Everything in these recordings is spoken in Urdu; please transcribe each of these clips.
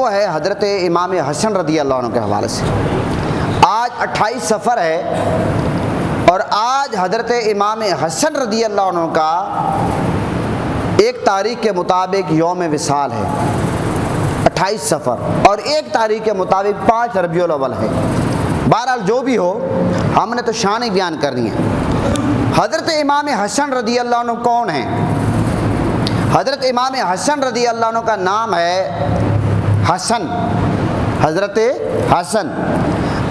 وہ ہے حضرت امام حسن رضی اللہ عنہ کے حوالے سے۔ آج 28 صفر ہے اور آج حضرت امام حسن رضی اللہ عنہ کا ایک تاریخ کے مطابق یوم وصال ہے 28 صفر، اور ایک تاریخ کے مطابق 5 ربیع الاول ہے۔ بہرحال جو بھی ہو، ہم نے تو شان ہی بیان کرنی ہے۔ حضرت امام حسن رضی اللہ عنہ کون ہیں؟ حضرت امام حسن رضی اللہ عنہ کا نام ہے حسن، حضرت حسن۔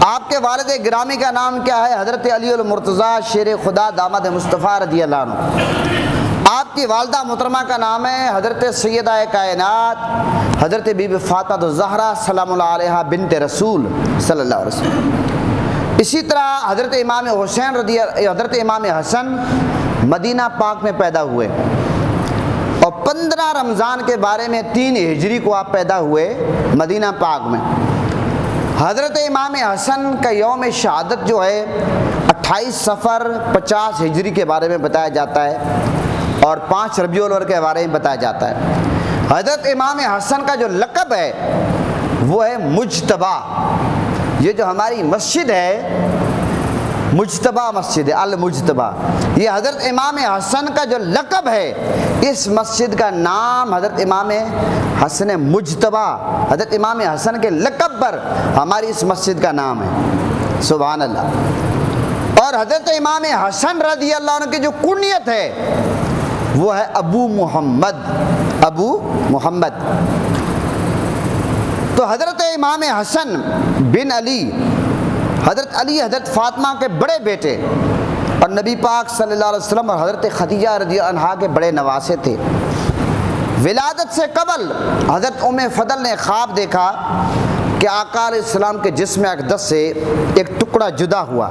آپ کے والد گرامی کا نام کیا ہے؟ حضرت علی المرتضیٰ شیر خدا داماد مصطفیٰ رضی اللہ عنہ۔ آپ کی والدہ محترمہ کا نام ہے حضرت سیدہ کائنات حضرت بی بی فاطمہ الزہرا سلام اللہ علیہا بنت رسول صلی اللہ علیہ وسلم۔ اسی طرح حضرت امام حسن مدینہ پاک میں پیدا ہوئے، اور 15 رمضان کے بارے میں 3 ہجری کو آپ پیدا ہوئے مدینہ پاک میں۔ حضرت امام حسن کا یوم شہادت جو ہے 28 صفر 50 ہجری کے بارے میں بتایا جاتا ہے، اور 5 ربیع الاول کے بارے میں بتایا جاتا ہے۔ حضرت امام حسن کا جو لقب ہے وہ ہے مجتبیٰ۔ یہ جو ہماری مسجد ہے مجتبیٰ مسجد ہے، المجتبیٰ، یہ حضرت امام حسن کا جو لقب ہے، اس مسجد کا نام حضرت امام حسن مجتبیٰ، حضرت امام حسن کے لقب پر ہماری اس مسجد کا نام ہے، سبحان اللہ۔ اور حضرت امام حسن رضی اللہ عنہ کی جو کنیت ہے وہ ہے ابو محمد، ابو محمد۔ تو حضرت امام حسن بن علی، حضرت علی حضرت فاطمہ کے بڑے بیٹے اور نبی پاک صلی اللہ علیہ وسلم اور حضرت خدیجہ رضی اللہ عنہا کے بڑے نواسے تھے۔ ولادت سے قبل حضرت ام فضل نے خواب دیکھا کہ آقا علیہ السلام کے جسم اقدس سے ایک ٹکڑا جدا ہوا۔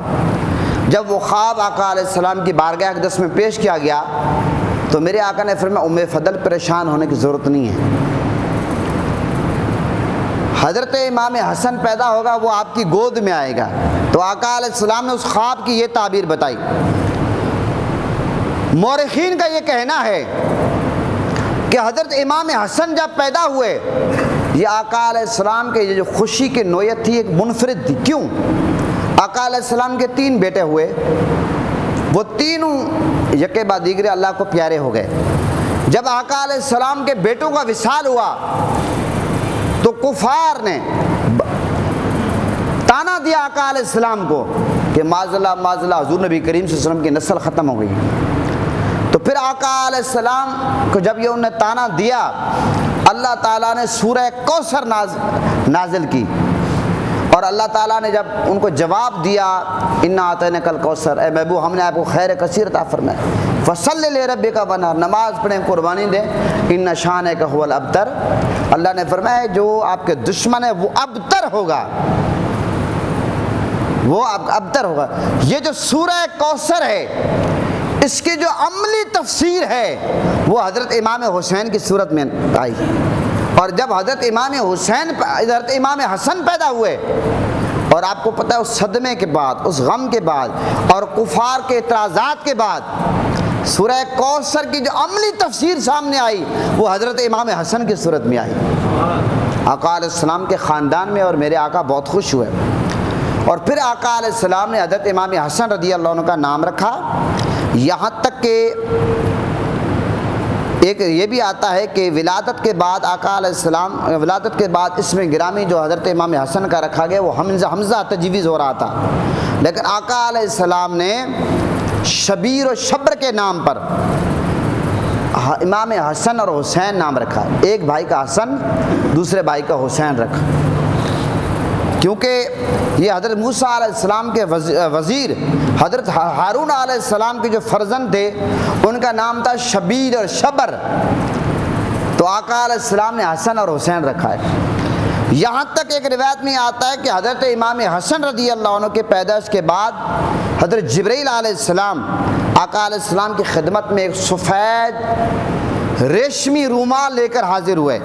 جب وہ خواب آقا علیہ السلام کی بارگاہ اقدس میں پیش کیا گیا تو میرے آقا نے فرمایا ام فضل پریشان ہونے کی ضرورت نہیں ہے، حضرت امام حسن پیدا ہوگا وہ آپ کی گود میں آئے گا۔ تو آقا علیہ السلام نے اس خواب کی یہ تعبیر بتائی۔ مورخین کا یہ کہنا ہے کہ حضرت امام حسن جب پیدا ہوئے، یہ آقا علیہ السلام کے یہ جو خوشی کی نوعیت تھی ایک منفرد تھی۔ کیوں؟ آقا علیہ السلام کے 3 بیٹے ہوئے، وہ تینوں یکے بعد دیگرے اللہ کو پیارے ہو گئے۔ جب آقا علیہ السلام کے بیٹوں کا وصال ہوا تو کفار نے تانا دیا آقا علیہ السلام کو کہ معاذ اللہ حضور نبی کریم صلی اللہ علیہ وسلم کی نسل ختم ہو گئی۔ تو پھر آقا علیہ السلام کو جب یہ انہوں نے تانا دیا، اللہ تعالیٰ نے سورہ کوثر نازل کی، اور اللہ تعالیٰ نے جب ان کو جواب دیا انا اعطیناک الکوثر، اے محبوب ہم نے آپ کو خیر کثیر عطا فرمایا، فصلی لربک وانحر، نماز پڑھیں قربانی دیں، ان شانک هو الابتر، اللہ نے فرمایا جو آپ کے دشمن ہے وہ ابتر ہوگا، وہ ابتر ہوگا۔ یہ جو سورہ کوثر ہے اس کی جو عملی تفسیر ہے وہ حضرت امام حسین کی صورت میں آئی، اور جب حضرت امام حسن پیدا ہوئے، اور آپ کو پتہ ہے اس صدمے کے بعد، اس غم کے بعد اور کفار کے اعتراضات کے بعد سورہ کوثر کی جو عملی تفسیر سامنے آئی وہ حضرت امام حسن کی صورت میں آئی۔ آقا علیہ السلام کے خاندان میں اور میرے آقا بہت خوش ہوئے، اور پھر آقا علیہ السلام نے حضرت امام حسن رضی اللہ عنہ کا نام رکھا، یہاں تک کہ ایک یہ بھی آتا ہے کہ ولادت کے بعد آقا علیہ السلام ولادت کے بعد اس میں گرامی جو حضرت امام حسن کا رکھا گیا وہ حمزہ تجویز ہو رہا تھا، لیکن آقا علیہ السلام نے شبیر و شبر کے نام پر امام حسن اور حسین نام رکھا، ایک بھائی کا حسن دوسرے بھائی کا حسین رکھا، کیونکہ یہ حضرت موسیٰ علیہ السلام کے وزیر حضرت ہارون علیہ السلام کے جو فرزند تھے ان کا نام تھا شبیر اور شبر، تو آقا علیہ السلام نے حسن اور حسین رکھا ہے۔ یہاں تک ایک روایت میں آتا ہے کہ حضرت امام حسن رضی اللہ عنہ کے پیدائش کے بعد حضرت جبرائیل علیہ السلام آقا علیہ السلام کی خدمت میں ایک سفید ریشمی رومال لے کر حاضر ہوئے،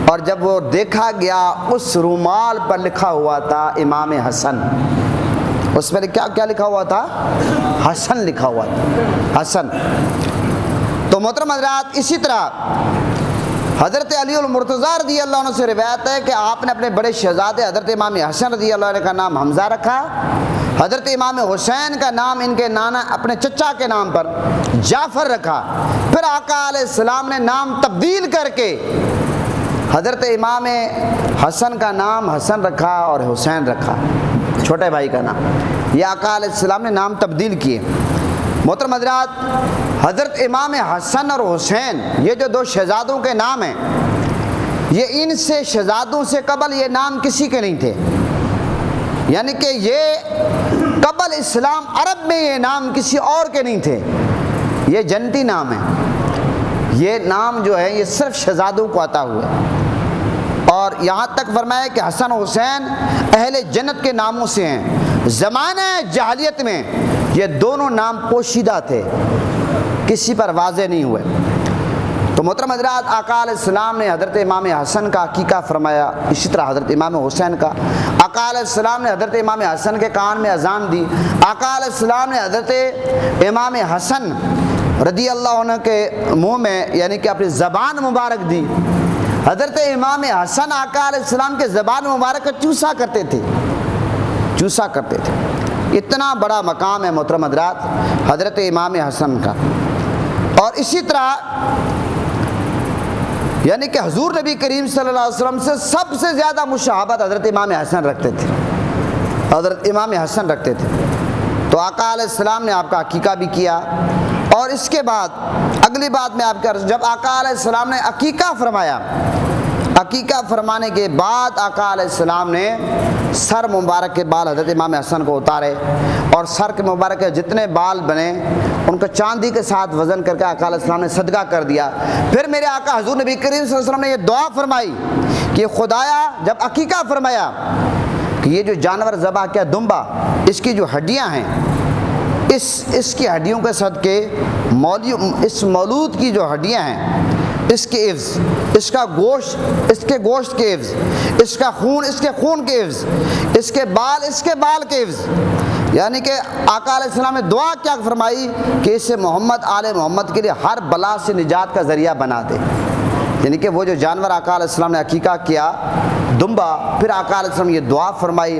اور جب وہ دیکھا گیا اس رومال پر لکھا ہوا تھا امام حسن، اس پر کیا لکھا ہوا تھا؟ حسن لکھا ہوا تھا، حسن۔ تو محترم حضرات اسی طرح حضرت علی المرتضیٰ رضی اللہ عنہ سے روایت ہے کہ آپ نے اپنے بڑے شہزادے حضرت امام حسن رضی اللہ عنہ کا نام حمزہ رکھا، حضرت امام حسین کا نام ان کے نانا اپنے چچا کے نام پر جعفر رکھا، پھر آقا علیہ السلام نے نام تبدیل کر کے حضرت امام حسن کا نام حسن رکھا اور حسین رکھا، چھوٹے بھائی کا نام، یہ آقا علیہ السلام نے نام تبدیل کیے۔ محترم حضرات، حضرت امام حسن اور حسین یہ جو دو شہزادوں کے نام ہیں، یہ ان سے شہزادوں سے قبل یہ نام کسی کے نہیں تھے، یعنی کہ یہ قبل اسلام عرب میں یہ نام کسی اور کے نہیں تھے، یہ جنتی نام ہے، یہ نام جو ہے یہ صرف شہزادوں کو عطا ہوئے، اور یہاں تک فرمایا کہ حسن و حسین اہل جنت کے ناموں سے ہیں۔ زمانہ جاہلیت میں یہ دونوں نام پوشیدہ تھے، کسی پر واضح نہیں ہوئے۔ تو محترم حضرات، آقا علیہ السلام نے حضرت امام حسن کا عقیقہ فرمایا، اسی طرح حضرت امام حسین کا۔ آقا علیہ السلام نے حضرت امام حسن کے کان میں اذان دی، آقا علیہ السلام نے حضرت امام حسن رضی اللہ عنہ کے منہ میں یعنی کہ اپنی زبان مبارک دی۔ حضرت امام حسن آقا علیہ السلام کے زبان مبارک کا چوسا کرتے تھے، اتنا بڑا مقام ہے محترم حضرات حضرت امام حسن کا۔ اور اسی طرح یعنی کہ حضور نبی کریم صلی اللہ علیہ وسلم سے سب سے زیادہ مشابہت حضرت امام حسن رکھتے تھے، حضرت امام حسن رکھتے تھے۔ تو آقا علیہ السلام نے آپ کا عقیقہ بھی کیا، اور اس کے بعد اگلی بات میں آپ کا جب آقا علیہ السلام نے عقیقہ فرمایا، عقیقہ فرمانے کے بعد آقا علیہ السلام نے سر مبارک کے بال حضرت امام حسن کو اتارے، اور سر کے مبارک کے جتنے بال بنے ان کو چاندی کے ساتھ وزن کر کے آقا علیہ السلام نے صدقہ کر دیا۔ پھر میرے آقا حضور نبی کریم صلی اللہ علیہ وسلم نے یہ دعا فرمائی کہ خدایا، جب عقیقہ فرمایا کہ یہ جو جانور ذبح کیا دمبا، اس کی جو ہڈیاں ہیں، اس کی ہڈیوں کے صدقے اس مولود کی جو ہڈیاں ہیں، اس کے عوض، اس کا گوشت اس کے گوشت کے عوض، اس کا خون اس کے خون کے عوض، اس کے بال اس کے بال کے عوض، یعنی کہ آقا علیہ السلام نے دعا کیا فرمائی کہ اسے محمد آل محمد کے لیے ہر بلا سے نجات کا ذریعہ بنا دے۔ یعنی کہ وہ جو جانور آقا علیہ السلام نے عقیقہ کیا دمبا، پھر آقا علیہ السلام یہ دعا فرمائی،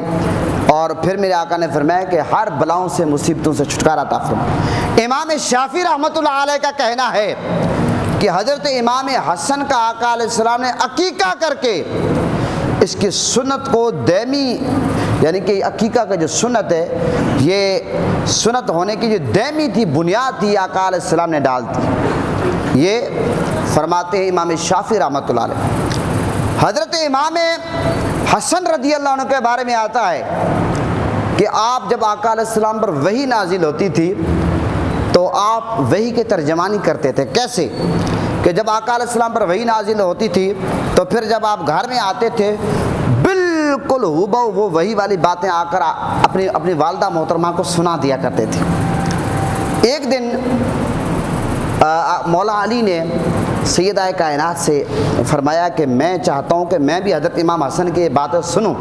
اور پھر میرے آقا نے فرمایا کہ ہر بلاؤں سے مصیبتوں سے چھٹکارا عطا فرما۔ امام شافعی رحمۃ اللہ علیہ کا کہنا ہے کہ حضرت امام حسن کا آقا علیہ السلام نے عقیقہ کر کے اس کی سنت کو دائمی، یعنی کہ عقیقہ کا جو سنت ہے، یہ سنت ہونے کی جو دائمی تھی، بنیاد تھی، آقا علیہ السلام نے ڈال دی، یہ فرماتے ہیں امام شافعی رحمۃ اللہ علیہ۔ حضرت امام حسن رضی اللہ عنہ کے بارے میں آتا ہے کہ آپ جب آقا علیہ السلام پر وحی نازل ہوتی تھی تو آپ وحی کے ترجمانی کرتے تھے۔ کیسے کہ جب آقا علیہ السلام پر وحی نازل ہوتی تھی تو پھر جب آپ گھر میں آتے تھے، بالکل ہُبہُ وہ وحی والی باتیں آ کر اپنی والدہ محترمہ کو سنا دیا کرتے تھے۔ ایک دن مولا علی نے سیدہ کائنات سے فرمایا کہ میں چاہتا ہوں کہ میں بھی حضرت امام حسن کی یہ باتیں سنوں۔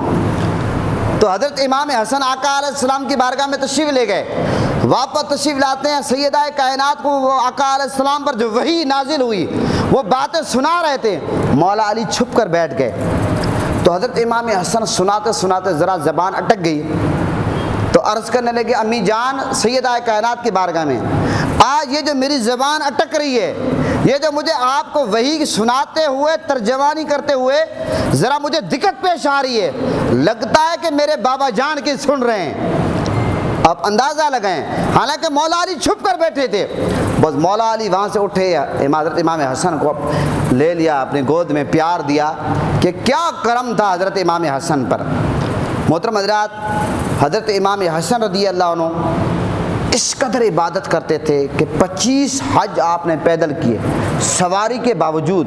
تو حضرت امام حسن آقا علیہ السلام کی بارگاہ میں تشریف لے گئے، واپس تشریف لاتے ہیں، سیدہ کائنات کو وہ آقا علیہ السلام پر جو وحی نازل ہوئی وہ باتیں سنا رہے تھے، مولا علی چھپ کر بیٹھ گئے۔ تو حضرت امام حسن سناتے سناتے ذرا زبان اٹک گئی، تو عرض کرنے لگے امی جان سیدہ کائنات کی بارگاہ میں، آج یہ جو میری زبان اٹک رہی ہے، یہ جو مجھے آپ کو وحی سناتے ہوئے ترجمانی کرتے ہوئے ذرا مجھے دقت پیش آ رہی ہے، لگتا ہے کہ میرے بابا جان کی سن رہے ہیں۔ آپ اندازہ لگائیں، حالانکہ مولا علی چھپ کر بیٹھے تھے، بس مولا علی وہاں سے اٹھے، حضرت امام حسن کو لے لیا اپنی گود میں، پیار دیا کہ کیا کرم تھا حضرت امام حسن پر۔ محترم حضرات، حضرت امام حسن رضی اللہ عنہ اس قدر عبادت کرتے تھے کہ 25 حج آپ نے پیدل کیے سواری کے باوجود۔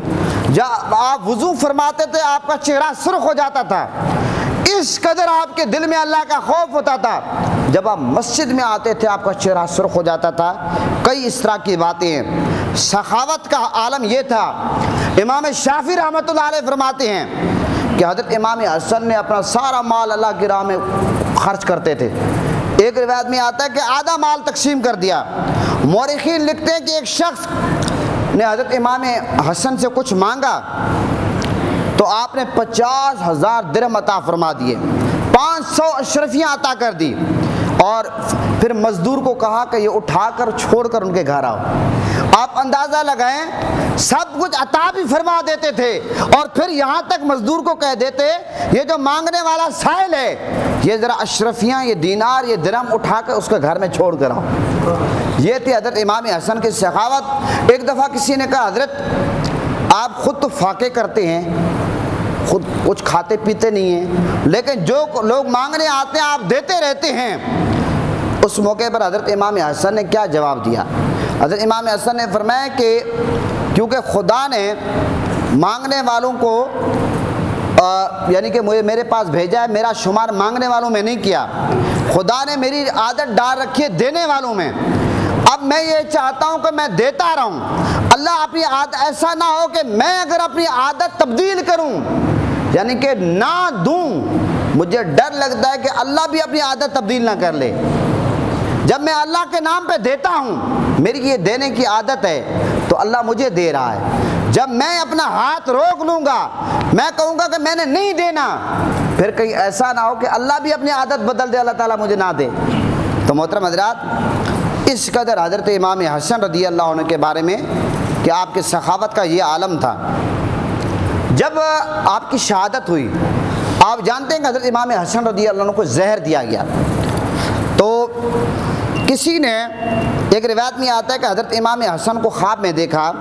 جب آپ وضو فرماتے تھے آپ کا چہرہ سرخ ہو جاتا تھا، اس قدر آپ کے دل میں اللہ کا خوف ہوتا تھا۔ جب آپ مسجد میں آتے تھے آپ کا چہرہ سرخ ہو جاتا تھا۔ کئی اس طرح کی باتیں ہیں۔ سخاوت کا عالم یہ تھا۔ امام شافعی رحمۃ اللہ علیہ فرماتے ہیں کہ حضرت امام حسن نے اپنا سارا مال اللہ کی راہ میں خرچ کرتے تھے۔ ایک روایت میں آتا ہے کہ آدھا مال تقسیم کر دیا۔ مورخین لکھتے ہیں کہ ایک شخص نے حضرت امام حسن سے کچھ مانگا تو آپ نے 50,000 درہم عطا فرما دیے، 500 اشرفیاں عطا کر دی، اور پھر مزدور کو کہا کہ یہ اٹھا کر چھوڑ کر ان کے گھر آؤ۔ آپ اندازہ لگائیں، سب کچھ عطا بھی فرما دیتے تھے، اور پھر یہاں تک مزدور کو کہہ دیتے یہ جو مانگنے والا سائل ہے یہ ذرا اشرفیاں، یہ دینار، یہ درہم اٹھا کر اس کے گھر میں چھوڑ کر آؤ۔ یہ تھی حضرت امام حسن کی سخاوت۔ ایک دفعہ کسی نے کہا حضرت آپ خود تو فاقے کرتے ہیں، خود کچھ کھاتے پیتے نہیں ہیں، لیکن جو لوگ مانگنے آتے ہیں آپ دیتے رہتے ہیں۔ اس موقع پر حضرت امام حسن نے کیا جواب دیا؟ حضرت امام حسن نے فرمایا کہ کیونکہ خدا نے مانگنے والوں کو یعنی کہ میرے پاس بھیجا ہے، میرا شمار مانگنے والوں میں نہیں کیا، خدا نے میری عادت ڈال رکھی ہے دینے والوں میں۔ اب میں یہ چاہتا ہوں کہ میں دیتا رہوں۔ اللہ اپنی عادت ایسا نہ ہو کہ میں اگر اپنی عادت تبدیل کروں یعنی کہ نہ دوں، مجھے ڈر لگتا ہے کہ اللہ بھی اپنی عادت تبدیل نہ کر لے۔ جب میں اللہ کے نام پہ دیتا ہوں، میری یہ دینے کی عادت ہے، تو اللہ مجھے دے رہا ہے۔ جب میں اپنا ہاتھ روک لوں گا، میں کہوں گا کہ میں نے نہیں دینا، پھر کہیں ایسا نہ ہو کہ اللہ بھی اپنی عادت بدل دے، اللہ تعالیٰ مجھے نہ دے۔ تو محترم حضرات، اس قدر حضرت امام حسن رضی اللہ عنہ کے بارے میں کہ آپ کی سخاوت کا یہ عالم تھا۔ جب آپ کی شہادت ہوئی، آپ جانتے ہیں کہ حضرت امام حسن رضی اللہ عنہ کو زہر دیا گیا، تو کسی نے، ایک روایت میں آتا ہے کہ حضرت امام حسن کو خواب میں دیکھا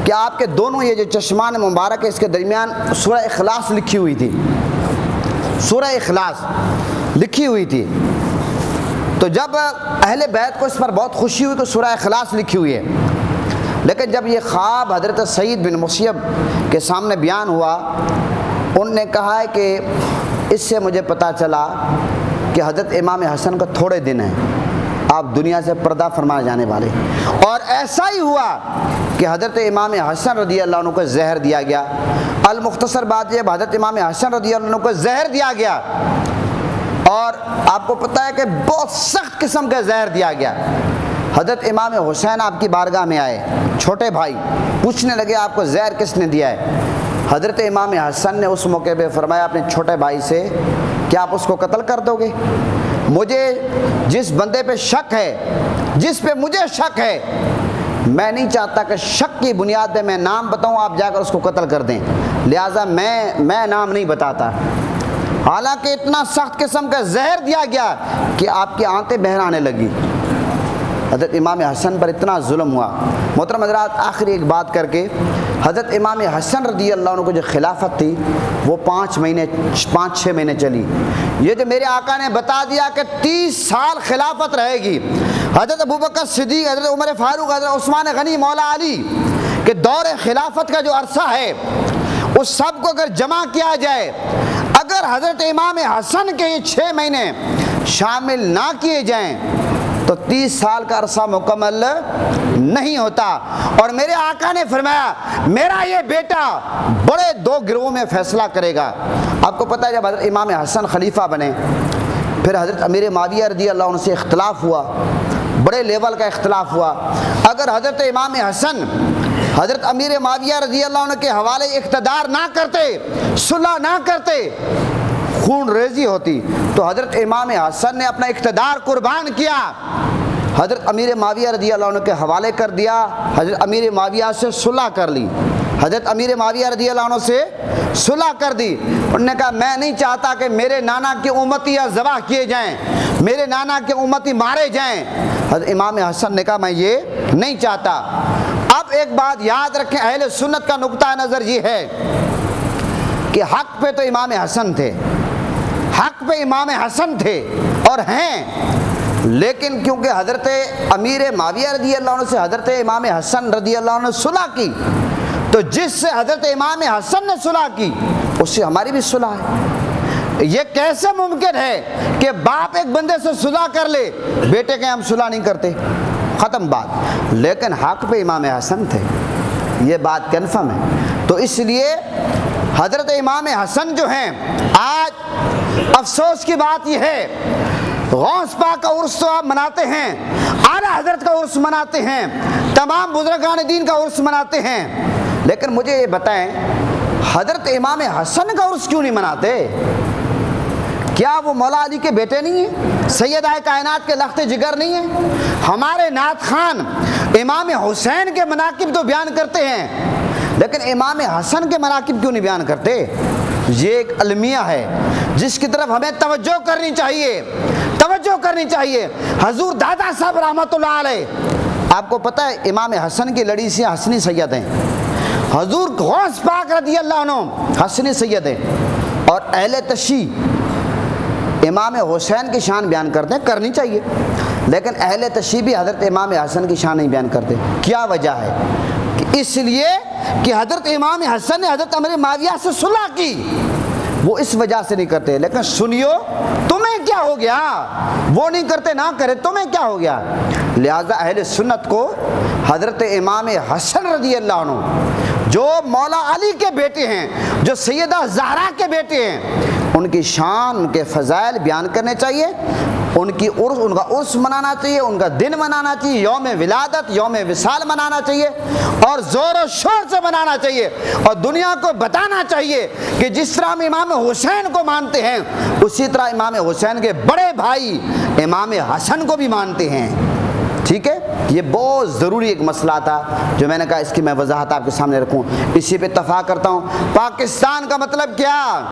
کہ آپ کے دونوں یہ جو چشمان مبارک ہے اس کے درمیان سورہ اخلاص لکھی ہوئی تھی، سورہ اخلاص لکھی ہوئی تھی۔ تو جب اہل بیت کو اس پر بہت خوشی ہوئی کہ سورہ اخلاص لکھی ہوئی ہے، لیکن جب یہ خواب حضرت سعید بن مسیب کے سامنے بیان ہوا، انہوں نے کہا ہے کہ اس سے مجھے پتہ چلا کہ حضرت امام حسن کا تھوڑے دن ہیں، آپ دنیا سے پردہ فرما جانے والے۔ اور ایسا ہی ہوا کہ حضرت امام حسن رضی اللہ عنہ کو زہر دیا گیا۔ المختصر بات یہ، حضرت امام حسن رضی اللہ عنہ کو زہر دیا گیا، اور آپ کو پتہ ہے کہ بہت سخت قسم کا زہر دیا گیا۔ حضرت امام حسین آپ کی بارگاہ میں آئے، چھوٹے بھائی، پوچھنے لگے آپ کو زہر کس نے دیا ہے؟ حضرت امام حسن نے اس موقع پہ فرمایا اپنے چھوٹے بھائی سے کہ آپ اس کو قتل کر دو گے؟ مجھے جس بندے پہ شک ہے، جس پہ مجھے شک ہے، میں نہیں چاہتا کہ شک کی بنیاد پہ میں نام بتاؤں، آپ جا کر اس کو قتل کر دیں، لہٰذا میں نام نہیں بتاتا۔ حالانکہ اتنا سخت قسم کا زہر دیا گیا کہ آپ کی آنتیں بہر آنے لگی۔ حضرت امام حسن پر اتنا ظلم ہوا۔ محترم حضرات، آخری ایک بات کر کے، حضرت امام حسن رضی اللہ عنہ کو جو خلافت تھی وہ 5 6 مہینے چلی۔ یہ جو میرے آقا نے بتا دیا کہ 30 سال خلافت رہے گی، حضرت ابوبکر صدیق، حضرت عمر فاروق، حضرت عثمان غنی مولا علی کہ دور خلافت کا جو عرصہ ہے اس سب کو اگر جمع کیا جائے، اگر حضرت امام حسن کے یہ 6 مہینے شامل نہ کیے جائیں تو 30 سال کا عرصہ مکمل نہیں ہوتا۔ اور میرے آقا نے فرمایا میرا یہ بیٹا بڑے 2 گروہوں میں فیصلہ کرے گا۔ آپ کو پتہ ہے جب حضرت امام حسن خلیفہ بنے، پھر حضرت امیر معاویہ رضی اللہ عنہ سے اختلاف ہوا، بڑے لیول کا اختلاف ہوا۔ اگر حضرت امام حسن حضرت امیر معاویہ رضی اللہ عنہ کے حوالے اقتدار نہ کرتے، صلح نہ کرتے، خون ریزی ہوتی، تو حضرت امام حسن نے اپنا اقتدار قربان کیا، حضرت امیر معاویہ رضی اللہ عنہ کے حوالے کر دیا، حضرت امیر معاویہ سے صلح کر لی، حضرت امیر معاویہ رضی اللہ عنہ سے صلح کر دی۔ انہوں نے کہا میں نہیں چاہتا کہ میرے نانا کے امتی ذبح کیے جائیں، میرے نانا کے امتی مارے جائیں۔ حضرت امام حسن نے کہا میں یہ نہیں چاہتا۔ اب ایک بات یاد رکھیں، اہل سنت کا نقطہ نظر یہ ہے کہ حق پہ تو امام حسن تھے، حق پہ امام حسن تھے اور ہیں، لیکن کیونکہ حضرت امیر معاویہ رضی اللہ عنہ سے حضرت امام حسن رضی اللہ عنہ نے صلح کی، تو جس سے حضرت امام حسن نے صلح کی اس سے ہماری بھی صلح ہے۔ یہ کیسے ممکن ہے کہ باپ ایک بندے سے صلح کر لے، بیٹے کے ہم صلح نہیں کرتے، ختم بات۔ لیکن حق پہ امام حسن تھے، یہ بات کنفرم ہے۔ تو اس لیے حضرت امام حسن جو ہیں، آج افسوس کی بات یہ ہے غوث پاک کا عرس تو آپ مناتے ہیں، اعلیٰ حضرت کا عرس مناتے ہیں، تمام بزرگان دین کا عرس مناتے ہیں، لیکن مجھے یہ بتائیں حضرت امام حسن کا عرس کیوں نہیں مناتے؟ کیا وہ مولا علی کے بیٹے نہیں ہیں؟ سیدہ کائنات کے لخت جگر نہیں ہیں؟ ہمارے نعت خان امام حسین کے مناقب تو بیان کرتے ہیں، لیکن امام حسن کے مناقب کیوں نہیں بیان کرتے؟ یہ ایک المیہ ہے جس کی طرف ہمیں توجہ کرنی چاہیے، توجہ کرنی چاہیے۔ حضور دادا صاحب رحمۃ اللہ علیہ، آپ کو پتہ ہے امام حسن کی لڑی سے حسنی سید ہیں، حضور غوث پاک رضی اللہ عنہ حسنی سید ہیں، اور اہل تشیع امام حسین کی شان بیان کرتے ہیں، کرنی چاہیے، لیکن اہل تشیع بھی حضرت امام حسن کی شان نہیں بیان کرتے۔ کیا وجہ ہے؟ کہ اس لیے کہ حضرت امام حسن نے حضرت امیر معاویہ سے صلح کی، وہ اس وجہ سے نہیں کرتے۔ لیکن سنیو، تمہیں کیا ہو گیا؟ وہ نہیں کرتے نہ کرے، تمہیں کیا ہو گیا؟ لہذا اہل سنت کو حضرت امام حسن رضی اللہ عنہ جو مولا علی کے بیٹے ہیں، جو سیدہ زہرا کے بیٹے ہیں، ان کی شان، ان کے فضائل بیان کرنے چاہیے، ان کا عرس منانا چاہیے، ان کا دن منانا چاہیے، یوم ولادت، یوم وصال منانا چاہیے، اور زور و شور سے منانا چاہیے، اور دنیا کو بتانا چاہیے کہ جس طرح ہم امام حسین کو مانتے ہیں اسی طرح امام حسین کے بڑے بھائی امام حسن کو بھی مانتے ہیں۔ ٹھیک ہے، یہ بہت ضروری ایک مسئلہ تھا جو میں نے کہا اس کی میں وضاحت آپ کے سامنے رکھوں۔ اسی پہ اتفاق کرتا ہوں۔ پاکستان کا مطلب کیا؟